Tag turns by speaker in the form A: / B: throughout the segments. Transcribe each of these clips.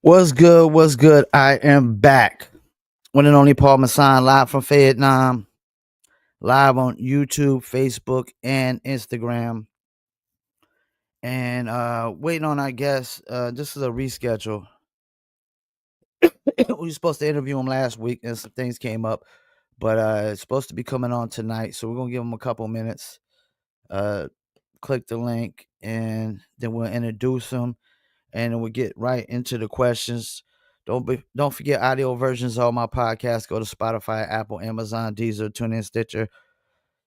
A: What's good? What's good? I am back. One and only Paul Masson, live from Fayettenam, live on YouTube, Facebook, and Instagram. And waiting on, I guess, this is a reschedule. We were supposed to interview him last week, and some things came up, but it's supposed to be coming on tonight. So we're gonna give him a couple minutes. Uh, Click the link, and then we'll introduce him, and then we'll get right into the questions. Don't forget audio versions of all my podcasts. Go to Spotify, Apple, Amazon, Deezer, TuneIn, Stitcher,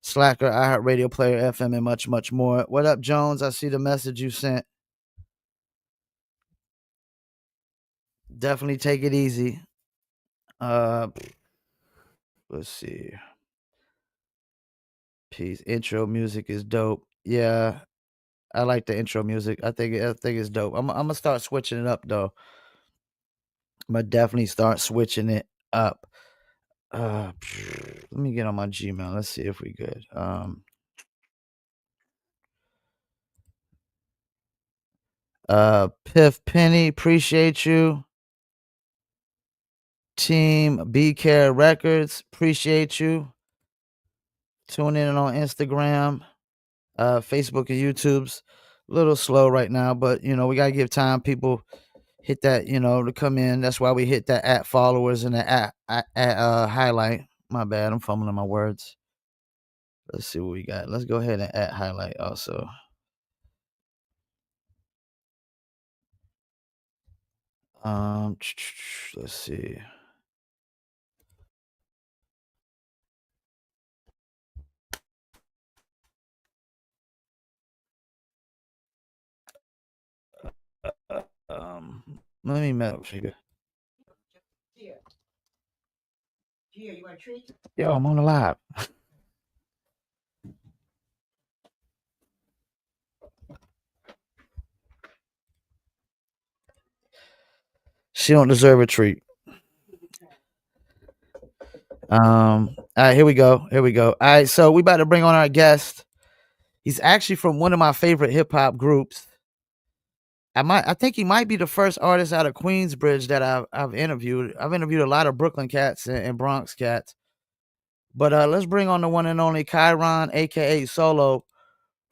A: Slacker, iHeartRadio, Player FM, and much, much more. What up, Jones? I see the message you sent. Definitely take it easy. Uh, let's see. Peace. Intro music is dope. Yeah, I like the intro music. I think it's dope. I'm gonna start switching it up though. I'm gonna definitely start switching it up. Let me get on my Gmail. Let's see if we good. Piff Penny, appreciate you. Team B Care Records, appreciate you. Tune in on Instagram, Facebook, and YouTube's a little slow right now, but we gotta give time. People hit that, to come in. That's why we hit that at followers and the at highlight. My bad, I'm fumbling my words. Let's see what we got. Let's go ahead and at highlight also. Let's see. Let me mess. You want a treat? Yo, I'm on the live. She don't deserve a treat. All right, here we go. Here we go. All right, so we about to bring on our guest. He's actually from one of my favorite hip hop groups. I think he might be the first artist out of Queensbridge that I've interviewed. I've interviewed a lot of Brooklyn cats and Bronx cats. But let's bring on the one and only Kyron, aka Solo,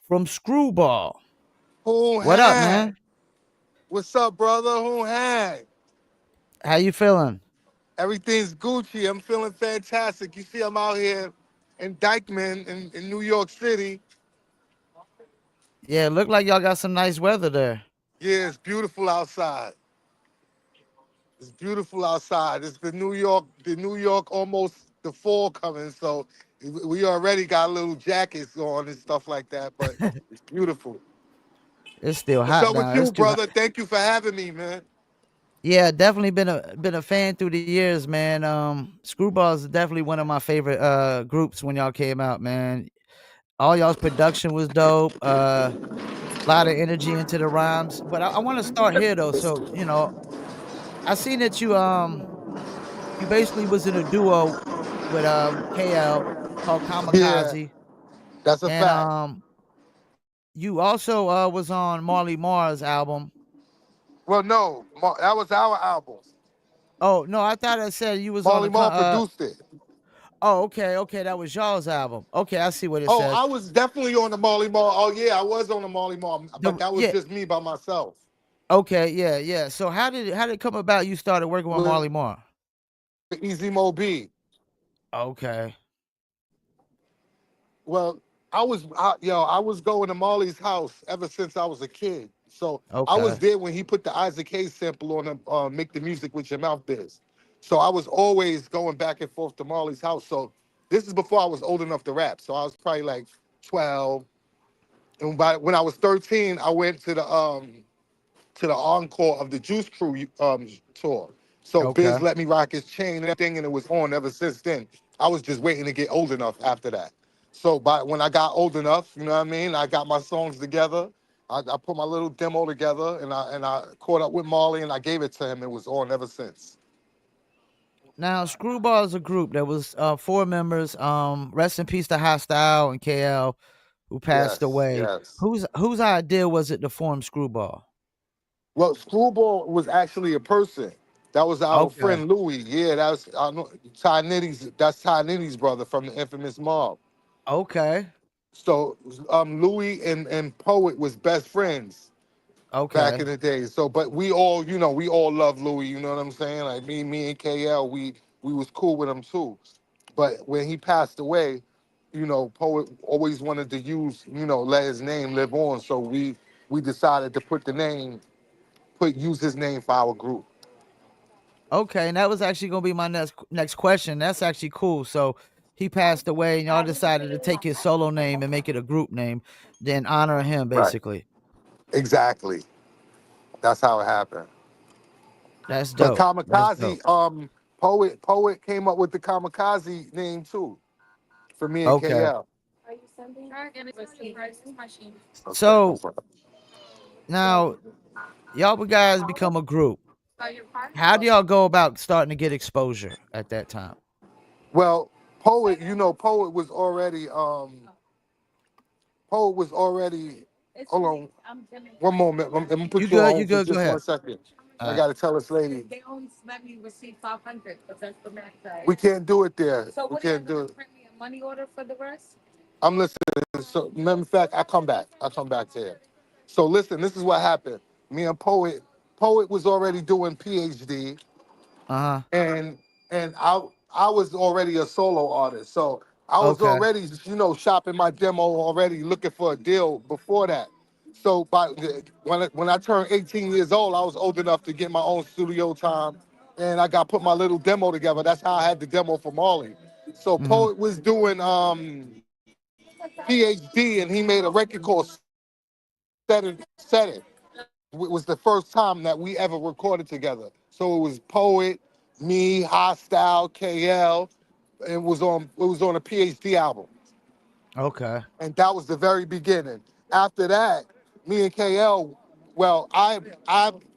A: from Screwball.
B: Who
A: What up,
B: had?
A: man?
B: What's up, brother? Who had?
A: How you feeling?
B: Everything's Gucci. I'm feeling fantastic. You see, I'm out here in Dykeman in New York City.
A: Yeah, look like y'all got some nice weather there.
B: Yeah, it's beautiful outside. It's beautiful outside. It's the New York almost the fall coming. So we already got little jackets on and stuff like that, but it's beautiful.
A: It's still
B: What's
A: hot
B: up with
A: down. It's
B: you,
A: too hot.
B: brother? Thank you for having me, man.
A: Yeah, definitely been a fan through the years, man. Screwball is definitely one of my favorite groups when y'all came out, man. All y'all's production was dope. A lot of energy into the rhymes. But I want to start here though. So, I seen that you basically was in a duo with KL called
B: Yeah,
A: Kamikaze.
B: that's a
A: And
B: fact.
A: you also was on Marley Mar's album.
B: Well, no, that was our album.
A: Oh no, I thought I said you was on
B: Marley
A: the
B: Marl produced it.
A: oh, okay, okay, that was y'all's album. Okay, I see what it
B: Oh,
A: says.
B: I was definitely on the Marley Marl. Oh yeah, I was on the Marley Marl, but that was
A: Yeah,
B: just me by myself.
A: okay, yeah, yeah. So how did it come about you started working with
B: With
A: Marley Marr?
B: Easy Mo B.
A: Okay,
B: Well, I was going to Marley's house ever since I was a kid. So I was
A: okay.
B: there when he put the Isaac Hayes sample on the "Make the Music with Your Mouth" biz. So I was always going back and forth to Marley's house. So this is before I was old enough to rap. So I was probably like 12. And when I was 13, I went to the encore of the Juice Crew tour. So Biz
A: Okay.
B: let me rock his chain and everything, and it was on ever since then. I was just waiting to get old enough after that. So when I got old enough, you know what I mean, I got my songs together. I put my little demo together, and I caught up with Marley, and I gave it to him. It was on ever since.
A: Now Screwball is a group that was four members. Rest in peace to Hostile and KL who passed
B: Yes,
A: away.
B: yes.
A: Whose idea was it to form Screwball?
B: Well, Screwball was actually a person. That was our
A: Okay.
B: friend Louis. Yeah, that's Ty Nitty's. That's Ty Nitty's brother from the infamous mob.
A: Okay.
B: So Louis and Poet was best friends back
A: Okay.
B: in the day. So, but we all, we all love Louis. You know what I'm saying? Like me and KL, we was cool with him too. But when he passed away, Poet always wanted to use, let his name live on. So we decided to put the name, put use his name for our group.
A: Okay. And that was actually gonna be my next question. That's actually cool. So he passed away, and y'all decided to take his solo name and make it a group name, then honor him
B: Right.
A: basically.
B: Exactly. That's how it happened.
A: That's
B: But
A: dope. That's dope.
B: Kamikaze, Poet came up with the Kamikaze name too for me and
A: Okay.
B: KL. Okay, no
A: So
B: problem.
A: now y'all guys become a group. How do y'all go about starting to get exposure at that time?
B: Well, Poet, Poet was already. Hold on, one moment. I'm gonna
A: You
B: put you on
A: good? You
B: hold for
A: good? Go
B: just
A: ahead.
B: 1 second.
A: All
B: I
A: right.
B: gotta tell this lady we can't do it there. We can't do it. I'm listening. So, matter of fact, I come back. I come back to it. So listen, this is what happened. Me and Poet was already doing PhD,
A: Uh-huh.
B: and I was already a solo artist. So I was
A: Okay.
B: already, shopping my demo already, looking for a deal before that. So when I turned 18 years old, I was old enough to get my own studio time, and I got put my little demo together. That's how I had the demo for Marley. So
A: Mhm.
B: Poet was doing PhD, and he made a record called Set It. It was the first time that we ever recorded together. So it was Poet, me, Hostile, KL. It was on a PhD album,
A: Okay.
B: and that was the very beginning. After that, me and KL, well, I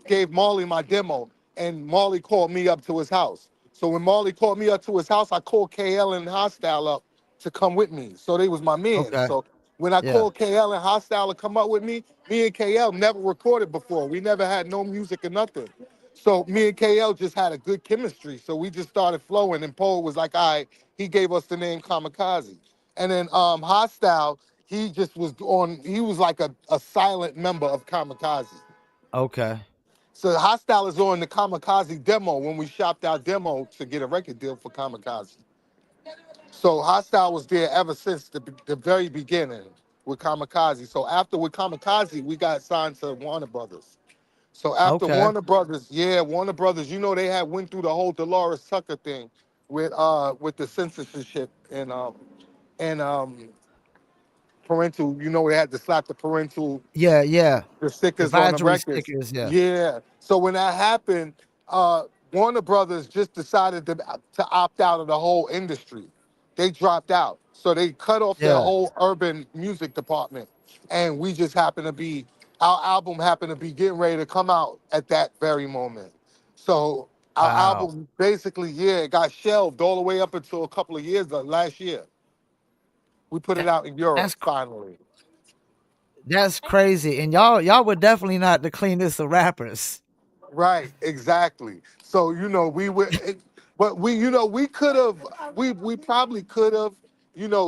B: gave Marley my demo, and Marley called me up to his house. So when Marley called me up to his house, I called KL and Hostile up to come with me. So they was my men.
A: Okay.
B: So when I
A: Yeah.
B: called KL and Hostile to come up with me and KL never recorded before. We never had no music or nothing. So me and KL just had a good chemistry. So we just started flowing, and Paul was like, all right, he gave us the name Kamikaze. And then Hostile, he was like a silent member of Kamikaze.
A: Okay.
B: So Hostile is on the Kamikaze demo when we shopped our demo to get a record deal for Kamikaze. So Hostile was there ever since the very beginning with Kamikaze. So after with Kamikaze, we got signed to Warner Brothers. So after
A: Okay.
B: Warner Brothers, they had went through the whole Dolores Tucker thing with the censorship and parental. They had to slap the parental
A: Yeah, yeah.
B: the stickers on the
A: Advisory
B: records.
A: stickers, yeah.
B: Yeah. So when that happened, Warner Brothers just decided to opt out of the whole industry. They dropped out. So they cut off their
A: Yeah.
B: whole urban music department. And we just happened to be, our album happened to be getting ready to come out at that very moment. So our
A: Wow.
B: album basically, it got shelved all the way up until a couple of years last year. We put it
A: That
B: out in Europe
A: that's
B: finally.
A: that's crazy. And y'all were definitely not the cleanest of rappers.
B: Right, exactly. So but we could have, we probably could have,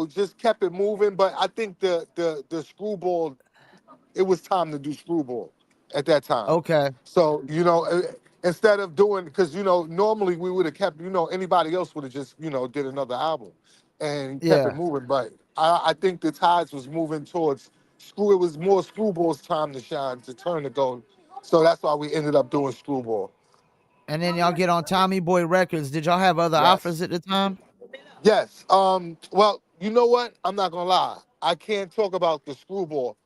B: just kept it moving. But I think the Screwball, it was time to do Screwball at that time.
A: Okay.
B: So instead of doing, because normally we would have kept, anybody else would have just did another album and kept it
A: Yeah.
B: moving. But I think the tides was moving towards Screw. It was more Screwball's time to shine, to turn to gold. So that's why we ended up doing Screwball.
A: And then y'all get on Tommy Boy Records. Did y'all have other
B: Yes.
A: offers at the time?
B: Yes. Well, you know what? I'm not gonna lie. I can't talk about the Screwball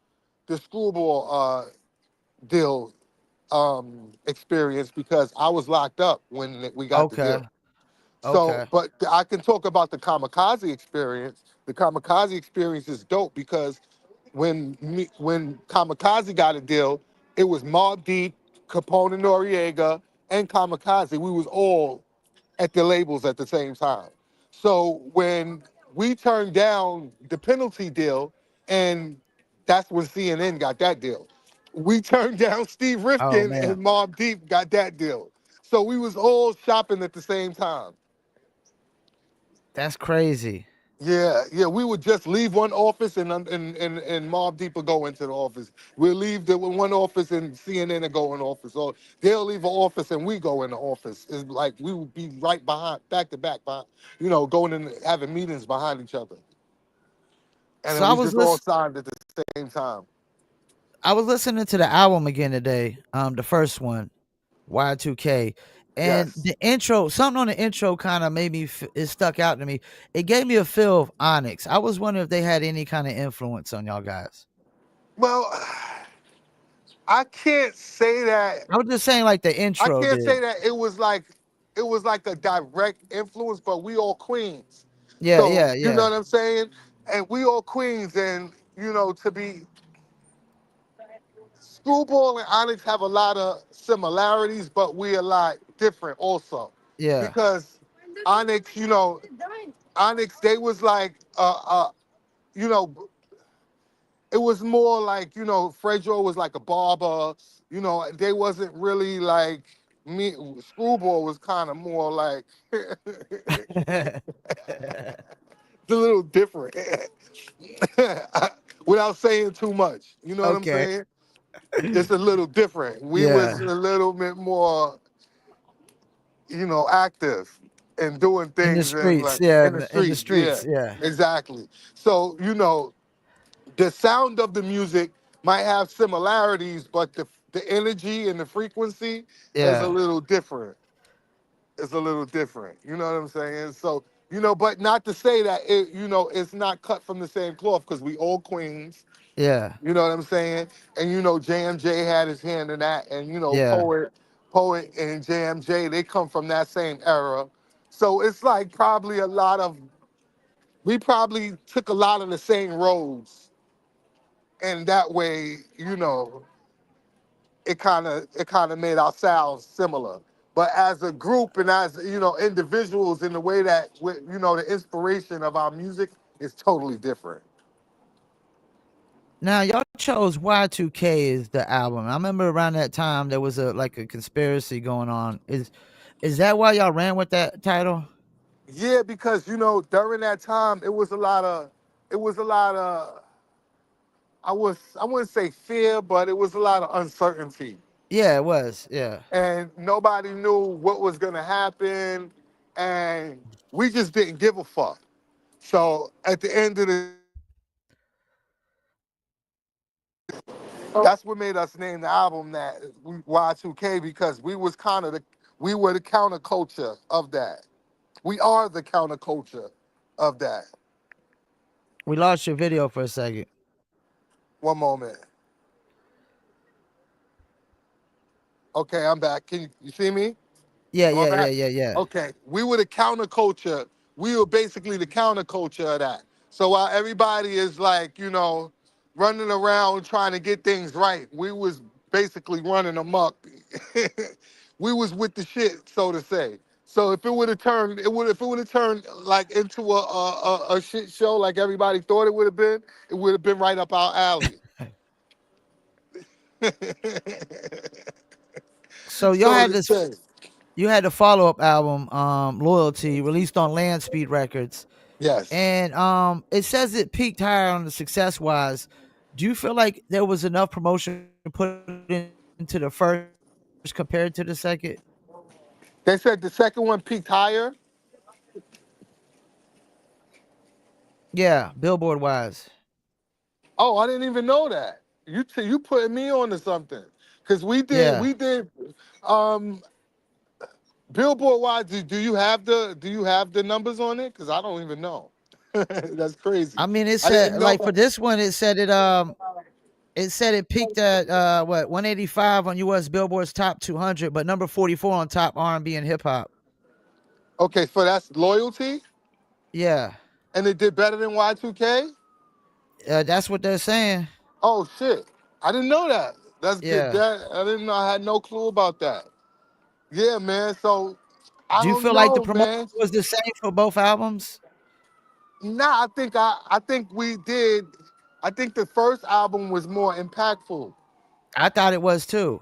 B: deal experience because I was locked up when we got the
A: Okay.
B: deal. So,
A: Okay.
B: but I can talk about the Kamikaze experience. The Kamikaze experience is dope because when Kamikaze got a deal, it was Mobb Deep, Capone and Noriega, and Kamikaze. We was all at the labels at the same time. So when we turned down the penalty deal, and that's when CNN got that deal. We turned down Steve
A: Oh
B: Rifkin
A: man,
B: and Mobb Deep got that deal. So we was all shopping at the same time.
A: that's crazy.
B: Yeah, yeah, we would just leave one office and Mobb Deep would go into the office. We'll leave the one office and CNN and go in the office. Or they'll leave an office and we go in the office. It's like we would be right behind, back to back, behind, going in having meetings behind each other. And
A: So
B: then we just all signed at the same time.
A: I was listening to the album again today, the first one, Y2K, and
B: Yes.
A: the intro, something on the intro kind of made me, it stuck out to me. It gave me a feel of Onyx. I was wondering if they had any kind of influence on y'all guys.
B: Well, I can't say that.
A: I was just saying, like the
B: I
A: intro
B: can't
A: did.
B: say that it was like a direct influence, but we all Queens.
A: Yeah,
B: So
A: yeah,
B: you know
A: yeah,
B: what I'm saying? And we all Queens, and to be Screwball and Onyx have a lot of similarities, but we a lot different also.
A: yeah,
B: Because Onyx, Onyx, they was like you know, it was more like, Fredro was like a barber, they wasn't really like me. Screwball was kind of more like a little different without saying too much. You know what I'm
A: okay,
B: saying? It's a little different. We was
A: yeah.
B: a little bit more, active and doing
A: In the
B: things and
A: streets,
B: like
A: yeah,
B: in the
A: in the
B: streets. Yeah,
A: streets, yeah,
B: exactly. So, the sound of the music might have similarities, but the energy and the frequency is a
A: yeah,
B: little different. It's a little different. You know what I'm saying? So, but not to say that it's not cut from the same cloth because we all Queens.
A: yeah,
B: You know what I'm saying? And JMJ had his hand in that, and
A: yeah.
B: poet and JMJ, they come from that same era. So it's like probably we probably took a lot of the same roads, and that way, it kind of made our sounds similar. But as a group and as individuals, in the way that the inspiration of our music is totally different.
A: Now y'all chose Y2K as the album. I remember around that time there was a conspiracy going on. Is that why y'all ran with that title?
B: Yeah, because during that time it was a lot of I wouldn't say fear, but it was a lot of uncertainty.
A: Yeah, it was. Yeah.
B: And nobody knew what was gonna happen, and we just didn't give a fuck. So at the end of the that's what made us name the album that Y2K, because we were the counterculture of that. We are the counterculture of that.
A: We lost your video for a second.
B: One moment. Okay, I'm back. Can you see me?
A: Yeah,
B: Am I
A: yeah, yeah,
B: back?
A: yeah, yeah.
B: Okay. We were the counterculture. We were basically the counterculture of that. So while everybody is like, running around trying to get things right, we was basically running amok. We was with the shit, so to say. So if it would have turned like into a shit show like everybody thought it would have been right up our alley.
A: So y'all
B: So
A: had
B: to
A: this
B: say.
A: you had the follow-up album, Loyalty, released on Landspeed Records.
B: Yes.
A: And it says it peaked higher on the success wise. Do you feel like there was enough promotion put into the first compared to the second?
B: They said the second one peaked higher.
A: Yeah, Billboard wise.
B: Oh, I didn't even know that. You putting me on to something. Cause
A: Yeah.
B: we did um Billboard wise, do you have the numbers on it? Cause I don't even know. That's crazy.
A: I mean, it
B: I
A: said,
B: didn't know.
A: like, for this one, it said it peaked at 185 on US Billboard's top 200, but number 44 on top R&B and hip hop.
B: Okay, so that's loyalty,
A: Yeah.
B: and it did better than Y2K.
A: That's what they're saying.
B: Oh shit. I didn't know that. That's good.
A: Yeah.
B: That I didn't know. I had no clue about that. Yeah, man. So I
A: Do you
B: don't
A: feel like the
B: know,
A: promotion
B: man.
A: was the same for both albums?
B: Nah, I think we did. I think the first album was more impactful.
A: I thought it was too.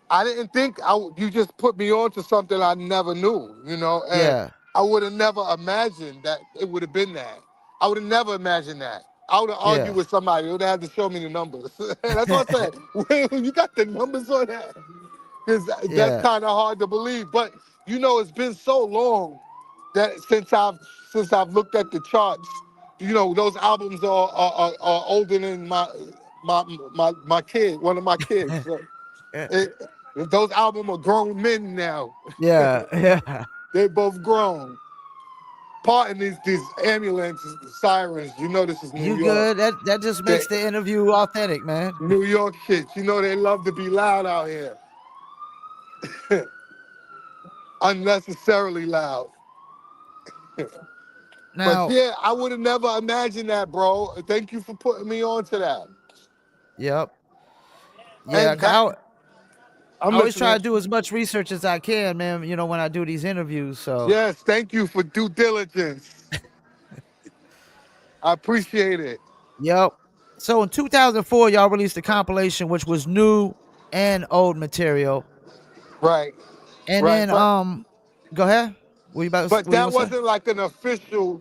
B: I didn't think you just put me on to something I never knew, and
A: Yeah,
B: I would have never imagined that it would have been that. I would have never imagined that. I would have argued
A: yeah,
B: with somebody. They would have had to show me the numbers. That's what I said. You got the numbers on that? Because that's
A: yeah,
B: kind of hard to believe. But it's been so long that since I've looked at the charts, those albums are older than my kid, one of my kids. So it, those albums are grown men now.
A: yeah, yeah.
B: They both grown. Parting these ambulances, sirens. This is New
A: You
B: York.
A: good? That just
B: They,
A: makes the interview authentic, man.
B: New York shit. They love to be loud out here, unnecessarily loud. But
A: Now,
B: yeah, I would have never imagined that, bro. Thank you for putting me on to that.
A: yep, yeah.
B: And that, I'm
A: I always try
B: listening.
A: to do as much research as I can, man. When I do these interviews. So,
B: Yes, thank you for due diligence. I appreciate it.
A: yep. So in 2004, y'all released a compilation which was new and old material,
B: Right,
A: and
B: right.
A: then
B: But
A: go ahead. What you about?
B: but
A: What you
B: that
A: gonna say?
B: wasn't like an official.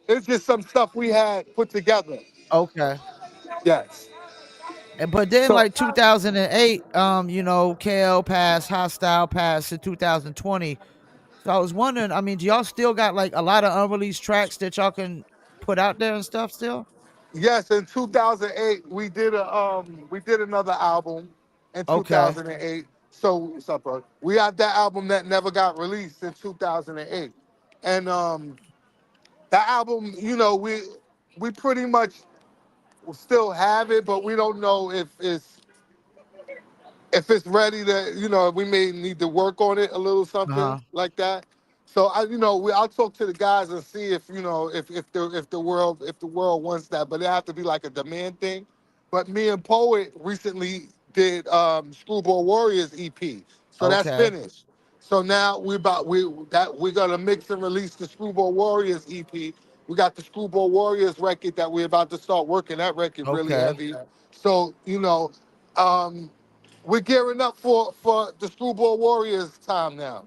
B: It's just some stuff we had put together.
A: Okay.
B: Yes.
A: But then
B: So
A: like 2008, KL passed, Hostile passed in 2020. So I was wondering, I mean, do y'all still got like a lot of unreleased tracks that y'all can put out there and stuff still?
B: yes, in 2008 we did another album in
A: Okay.
B: 2008. So what's up, bro? We had that album that never got released in 2008, and that album, we pretty much still have it, but we don't know if it's ready to, we may need to work on it a little, something
A: Uh-huh.
B: like that. So I'll talk to the guys and see if if the world wants that, but it have to be like a demand thing. But me and Poet recently did Screwball Warriors EP, so that's
A: Okay.
B: finished. So now we're gonna mix and release the Screwball Warriors EP. We got the Screwball Warriors record that we're about to start working that record really
A: Okay.
B: heavy. So um, we're gearing up for the Screwball Warriors time now.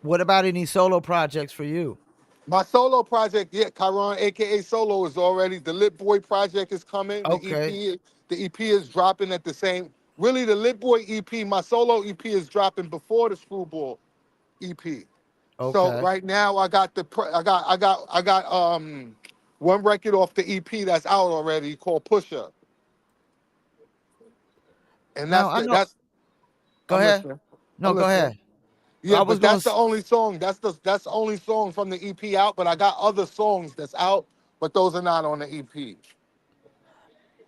A: What about any solo projects for you?
B: My solo project, yeah, Kyron, aka Solo, is already. The Lit Boy project is coming.
A: Okay.
B: The EP is dropping at the same. Really, the Lit Boy EP, my solo EP is dropping before the Screwball EP. So
A: Okay.
B: right now, I got one record off the EP that's out already called Pusher, and
A: Now I know. Go
B: I'm
A: ahead.
B: listening.
A: No,
B: I'm
A: go
B: listening.
A: ahead.
B: Yeah,
A: I was
B: but
A: gonna.
B: that's the only song. That's the only song from the EP out. But I got other songs that's out, but those are not on the EP.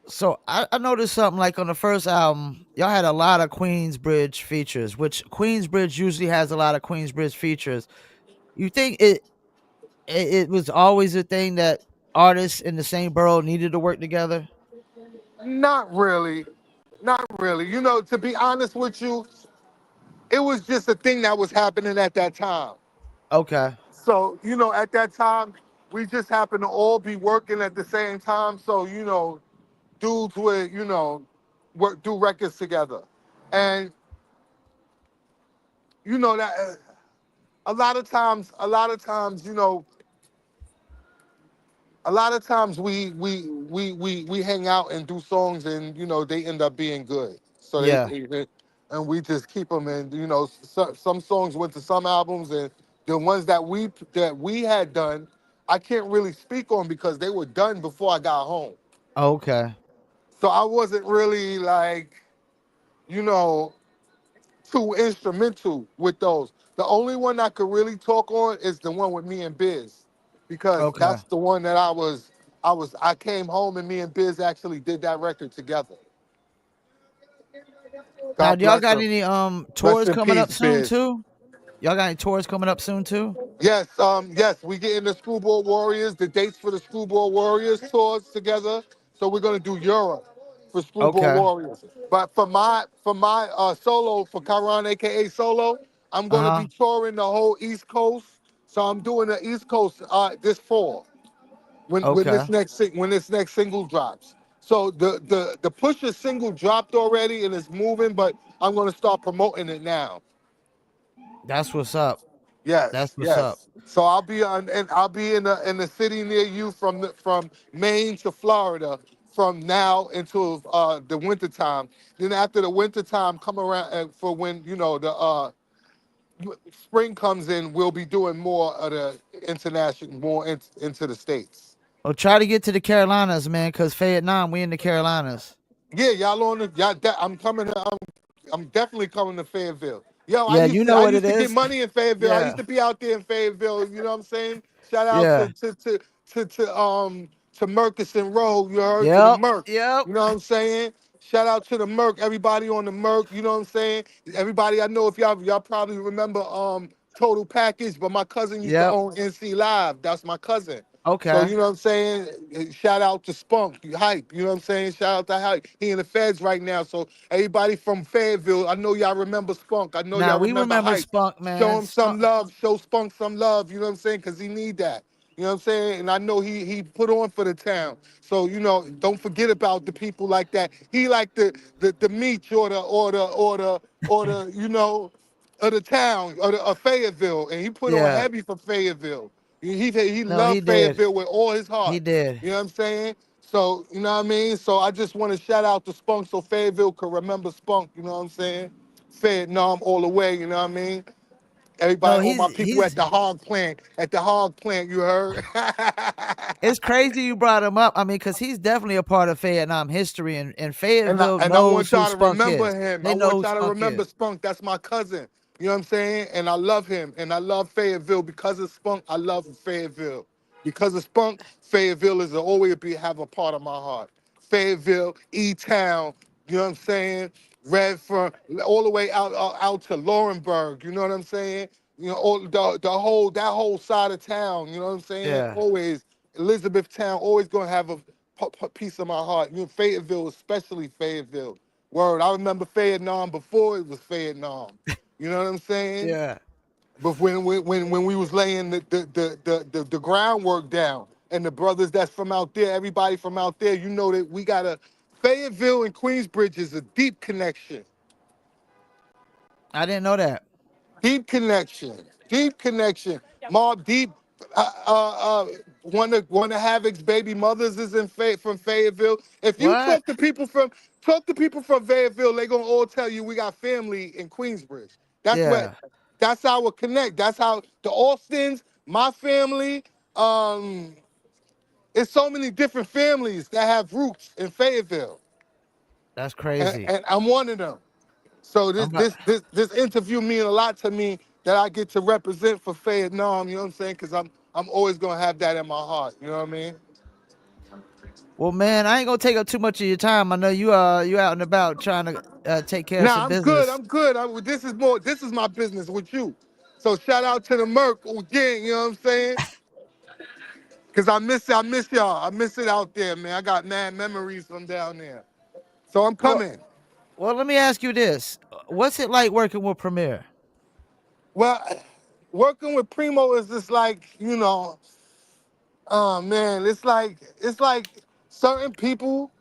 A: So I noticed something like on the first album, y'all had a lot of Queensbridge features, which Queensbridge usually has a lot of Queensbridge features. You think it was always a thing that artists in the same borough needed to work together?
B: Not really, not really. To be honest with you, it was just a thing that was happening at that time.
A: Okay.
B: So at that time, we just happened to all be working at the same time. So dudes would work do records together, and that a lot of times we hang out and do songs, and they end up being good. So
A: Yeah.
B: and we just keep them, and some songs went to some albums, and the ones that we had done, I can't really speak on because they were done before I got home.
A: Okay.
B: So I wasn't really like you know too instrumental with those. The only one I could really talk on is the one with me and Biz, because
A: Okay.
B: that's the one that I came home and me and Biz actually did that record together.
A: Now,
B: God
A: do y'all
B: bless
A: got
B: him.
A: any
B: Rest
A: tours
B: in
A: coming up
B: peace,
A: soon
B: Biz.
A: too? Y'all got any tours coming up soon too?
B: Yes, we getting the Screwball Warriors, the dates for the Screwball Warriors tours together. So we're gonna do Europe for Screwball
A: Okay.
B: Warriors. But for my solo, for Kyron, aka Solo, I'm
A: Uh
B: gonna be
A: huh.
B: touring the whole East Coast. So I'm doing the East Coast this fall when
A: Okay.
B: this next single drops. So the Pusha single dropped already and it's moving, but I'm gonna start promoting it now.
A: That's what's up. That's
B: Yes,
A: what's up.
B: yes. So I'll be on, and I'll be in the city near you from Maine to Florida from now until the winter time. Then after the winter time come around for when the spring comes in, we'll be doing more of the international, more into the states.
A: Well, try to get to the Carolinas, man, because Fayettenam, we in the Carolinas.
B: Yeah, y'all on the y'all. I'm coming. I'm definitely coming to Fayetteville. Yo,
A: Yeah, you know
B: I
A: what it
B: used to get
A: is.
B: money in Fayetteville. I used
A: Yeah,
B: to be out there in Fayetteville. You know what I'm saying? Shout out
A: yeah.
B: to Murkison Road. You heard to the
A: Yep,
B: Merc.
A: yep,
B: You know what I'm saying? Shout out to the Merc. Everybody on the Merc. You know what I'm saying? Everybody I know. If y'all probably remember Total Package, but my cousin used to
A: yep.
B: own NC Live. That's my cousin. So
A: Okay.
B: you know what I'm saying? Shout out to Spunk, Hype. You know what I'm saying? Shout out to Hype. He in the feds right now. So everybody from Fayetteville, I know y'all remember Spunk. I know
A: Now
B: y'all
A: we
B: remember
A: remember
B: Hype.
A: Spunk,
B: Show
A: man.
B: him some
A: Spunk.
B: love. Show Spunk some love. You know what I'm saying? Because he need that. You know what I'm saying? And I know he put on for the town. So don't forget about the people like that. He like the meat or the of the town of Fayetteville, and he put on
A: Yeah.
B: heavy for Fayetteville. He
A: No, he
B: loved
A: did.
B: Fayetteville with all his
A: He
B: heart.
A: did.
B: You know what I'm saying? So you know what I mean. So I just want to shout out to Spunk so Fayetteville could remember Spunk. You know what I'm saying? Fayettenam all the way. You know what I mean?
A: No,
B: Everybody, all my people
A: he's.
B: at the hog plant. At the hog plant, you heard?
A: It's crazy you brought him up. I mean, because he's definitely a part of Vietnam history, and
B: And I,
A: Fayetteville
B: and I
A: knows
B: want
A: who
B: y'all to
A: Spunk
B: remember
A: is.
B: him. I
A: They know
B: want
A: who
B: y'all to
A: Spunk
B: remember
A: is.
B: Spunk. That's my cousin. You know what I'm saying? And I love him. And I love Fayetteville because of Spunk. I love Fayetteville. Because of Spunk, Fayetteville is always have a part of my heart. Fayetteville, E-Town, you know what I'm saying? Redfern, all the way out to Laurenburg, you know what I'm saying? All that whole side of town, you know what I'm saying?
A: Yeah.
B: Always Elizabethtown, always gonna have a piece of my heart. Fayetteville, especially Fayetteville. Word, I remember Fayettenam before it was Fayettenam. You know what I'm saying?
A: Yeah.
B: But when we was laying the groundwork down, and the brothers that's from out there, everybody from out there, you know that we got a Fayetteville and Queensbridge is a deep connection.
A: I didn't know that.
B: Deep connection. Deep connection. Mob Deep. One of Havoc's baby mothers is from Fayetteville. If you
A: What?
B: talk to people from Fayetteville, they gonna all tell you we got family in Queensbridge. That's what.
A: Yeah.
B: That's our connect. That's how the Austins, my family. Um, it's so many different families that have roots in Fayetteville,
A: That's
B: and,
A: crazy.
B: and I'm one of them. So
A: I'm about.
B: this interview mean a lot to me that I get to represent for Fayettenam, you know what I'm saying? Because I'm always gonna have that in my heart, you know what I mean?
A: Well, man, I ain't gonna take up too much of your time. I know you out and about trying to take care of
B: Nah,
A: some
B: I'm good.
A: business.
B: I'm good. This is my business with you. So shout out to the Merc again, you know what I'm saying? Cause I miss y'all. I miss it out there, man. I got mad memories from down there. So I'm
A: Well,
B: coming.
A: well, let me ask you this: what's it like working with Premier?
B: Well, working with Primo is just like, oh man, it's like certain people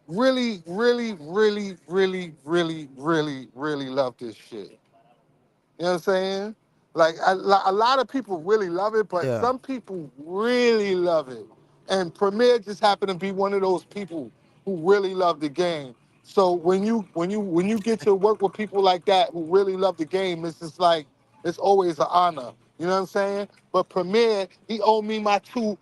B: really, really, really, really, really, really, really love this shit. You know what I'm saying? Like a lot of people really love it, but
A: Yeah.
B: some people really love it. And Premier just happened to be one of those people who really love the game. So when you get to work with people like that who really love the game, it's just like it's always an honor. You know what I'm saying? But Premier, he owed me my two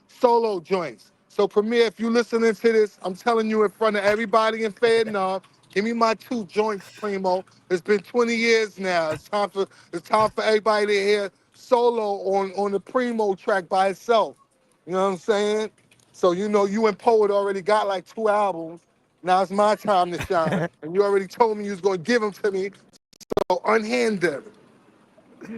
B: solo joints. So Premier, if you listening to this, I'm telling you in front of everybody in Fayetteville, give me my two joints, Primo. It's been 20 years now. It's time for everybody to hear solo on the Primo track by itself. You know what I'm saying? So you and Poet already got like 2 albums. Now it's my time to shine. And you already told me you was gonna give them to me. So unhand them,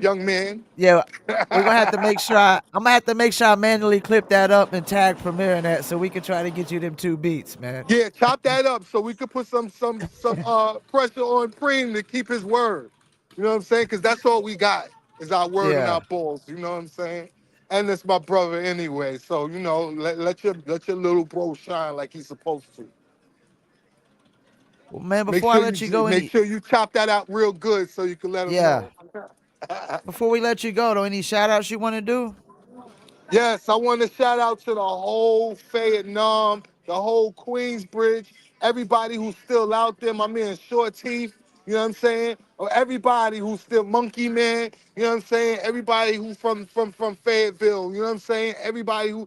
B: young man.
A: Yeah, we're gonna have to make sure I'm gonna have to make sure I manually clip that up and tag Premiere in that so we can try to get you them 2 beats, man.
B: Yeah, chop that up so we could put some pressure on Preem to keep his word. You know what I'm saying? Because that's all we got is our word and
A: Yeah.
B: our balls. You know what I'm saying? and it's my brother anyway. So let your little bro shine like he's supposed to.
A: Well, man,
B: Make
A: before I
B: sure
A: let you
B: you
A: go,
B: make sure you chop that out real good so you can let him
A: yeah,
B: know.
A: before we let you go, though, any shout outs you want to do?
B: Yes, I want to shout out to the whole Fayettenam, the whole Queensbridge, everybody who's still out there. My man Short Teeth, you know what I'm saying? Or everybody who's still Monkey Man, you know what I'm saying? Everybody who's from Fayetteville, you know what I'm saying? Everybody who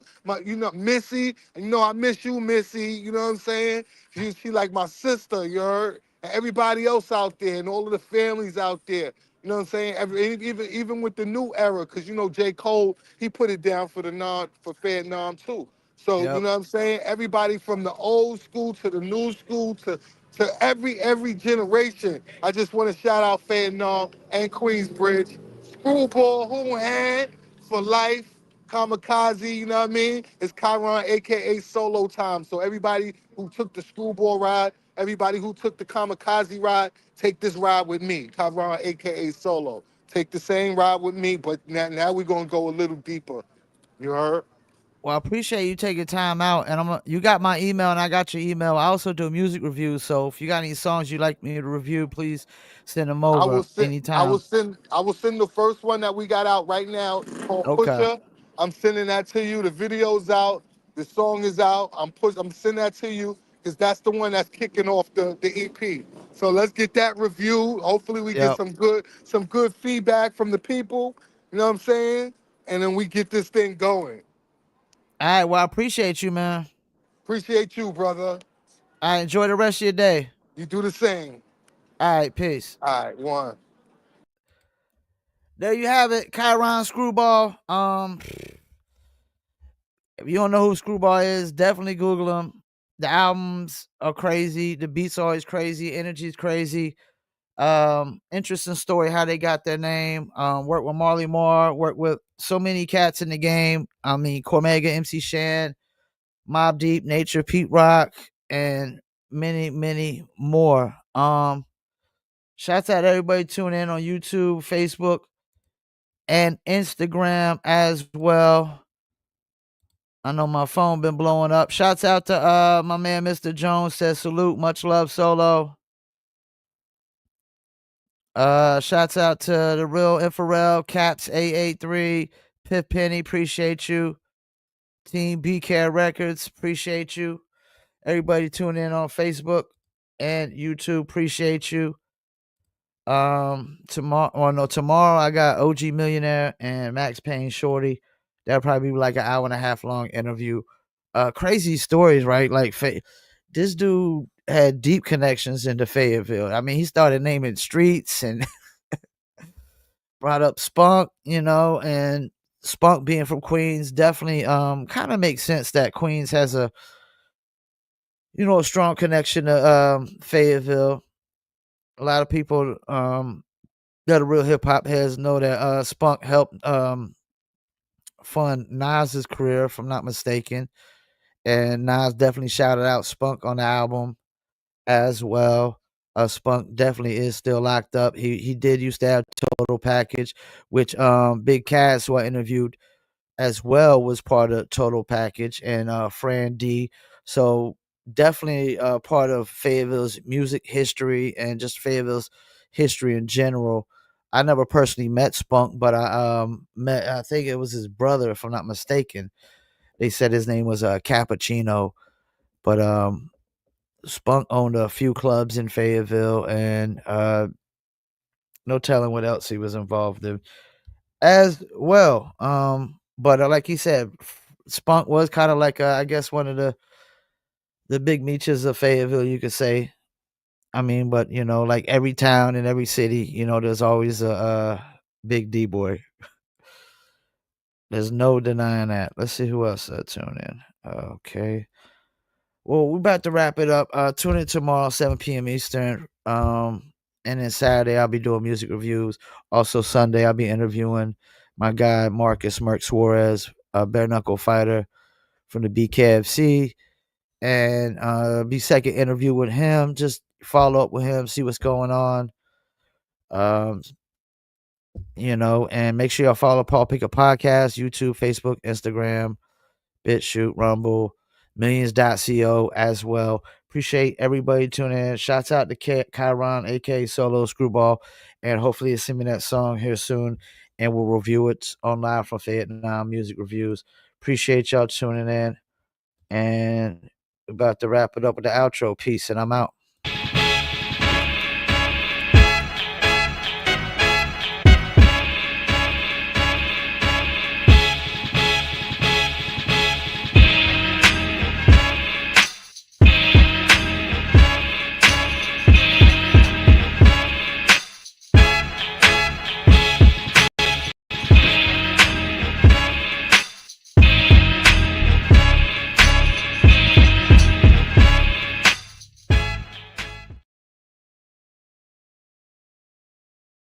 B: Missy, I miss you, Missy, you know what I'm saying? She like my sister, you heard? And everybody else out there, and all of the families out there. You know what I'm saying? Even with the new era, because J. Cole, he put it down for the non for Fair Nom too. So you
A: Yep.
B: know what I'm saying? Everybody from the old school to the new school to every generation. I just want to shout out Fair Nom and Queensbridge. Screwball, who hand for life. Kamikaze, you know what I mean? It's Kyron, aka Solo Time. So everybody who took the Screwball ride, everybody who took the Kamikaze ride, take this ride with me. Kyron, aka Solo. Take the same ride with me, but now we're gonna go a little deeper. You heard?
A: Well, I appreciate you taking time out, and you got my email, and I got your email. I also do music reviews, so if you got any songs you'd like me to review, please send them
B: I will
A: over
B: send I will
A: anytime.
B: send I will send the first one that we got out right now called
A: Okay.
B: Pusher. I'm sending that to you. The video's out. The song is out. I'm sending that to you because that's the one that's kicking off the EP. So let's get that reviewed. Hopefully we get
A: Yep.
B: some good feedback from the people. You know what I'm saying? And then we get this thing going.
A: All right. Well, I appreciate you, man.
B: Appreciate you, brother.
A: I enjoy the rest of your day.
B: You do the same.
A: All right. Peace.
B: All right, one.
A: There you have it, Kyron Screwball. If you don't know who Screwball is, definitely Google him. The albums are crazy. The beats are always crazy. Energy's crazy. Interesting story how they got their name. Worked with Marley Marl, worked with so many cats in the game. I mean, Cormega, MC Shan, Mob Deep, Nature, Pete Rock, and many, many more. Shouts out to everybody tuning in on YouTube, Facebook, and Instagram as well. I know my phone been blowing up. Shouts out to my man Mr. Jones, says salute, much love, Solo. Shouts out to the real Infrared, Caps A83, Piff Penny, appreciate you. Team BK Records, appreciate you. Everybody tuning in on Facebook and YouTube, appreciate you. Tomorrow I got OG Millionaire and Max Payne Shorty. That'll probably be like an hour and a half long interview. Crazy stories, right? Like this dude had deep connections into Fayetteville. I mean, he started naming streets and brought up Spunk, and Spunk being from Queens definitely kind of makes sense that Queens has a strong connection to Fayetteville. A lot of people that are real hip hop heads know that Spunk helped fund Nas's career, if I'm not mistaken. And Nas definitely shouted out Spunk on the album as well. Spunk definitely is still locked up. He did used to have Total Package, which Big Cass, who I interviewed as well, was part of Total Package, and Fran D. So definitely part of Fayetteville's music history and just Fayetteville's history in general. I never personally met Spunk, but I met, I think it was his brother, if I'm not mistaken. They said his name was Cappuccino, but Spunk owned a few clubs in Fayetteville, and no telling what else he was involved in as well. But like he said, Spunk was kind of like I guess one of the big meechas of Fayetteville, you could say. I mean, but like every town and every city, there's always a big D boy. There's no denying that. Let's see who else tuned in. Okay. Well, we're about to wrap it up. Tune in tomorrow, 7 p.m. Eastern. And then Saturday I'll be doing music reviews. Also Sunday I'll be interviewing my guy Marcus Merck Suarez, a bare knuckle fighter from the BKFC, and be second interview with him. Just follow up with him, see what's going on. Um, And make sure y'all follow Paul Picker Podcast, YouTube, Facebook, Instagram, BitChute, Rumble, millions.co as well. Appreciate everybody tuning in. Shouts out to Kyron, aka Solo Screwball, and hopefully he'll send me that song here soon, and we'll review it on Live from Fayettenam Music Reviews. Appreciate y'all tuning in, and about to wrap it up with the outro. Peace, and I'm out.